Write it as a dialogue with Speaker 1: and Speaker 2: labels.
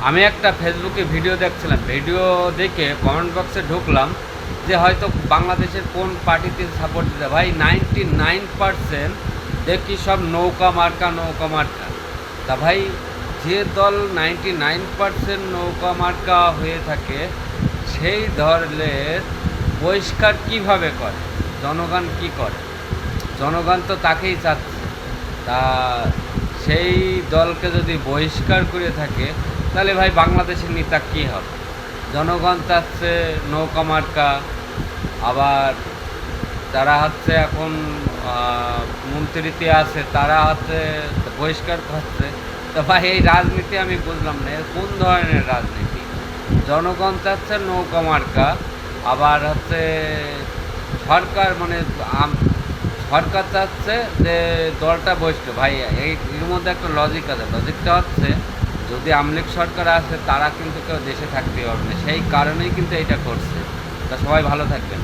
Speaker 1: আমি একটা ফেসবুকে ভিডিও দেখছিলাম, ভিডিও দেখে কমেন্ট বক্সে ঢুকলাম যে হয়তো বাংলাদেশের কোন পার্টিতে সাপোর্ট দিতে। ভাই 99% দেখি সব নৌকা মার্কা। তা ভাই যে দল 99% নৌকা মার্কা হয়ে থাকে সেই দলের বহিষ্কার কিভাবে করে? জনগণ কি করে? জনগণ তো তাকেই চাচ্ছে। তা সেই দলকে যদি বহিষ্কার করে থাকে তাহলে ভাই বাংলাদেশের নেতা কী হবে? জনগণ চাচ্ছে নৌকা মার্কা, আবার যারা হচ্ছে এখন মন্ত্রীতে আছে তারা হচ্ছে বহিষ্কার করছে। তো ভাই এই রাজনীতি আমি বুঝলাম না, এর কোন ধরনের রাজনীতি? জনগণ চাচ্ছে নৌকা মার্কা, আবার হচ্ছে সরকার মানে সরকার চাচ্ছে যে দলটা বহিষ্কার। ভাই এর মধ্যে একটা লজিক আছে, লজিকটা হচ্ছে যদি আমলিক সরকার আসে তারা কিন্তু কেউ দেশে থাকতে পারবে না, সেই কারণেই কিন্তু এটা করছে। তা সবাই ভালো থাকবেন।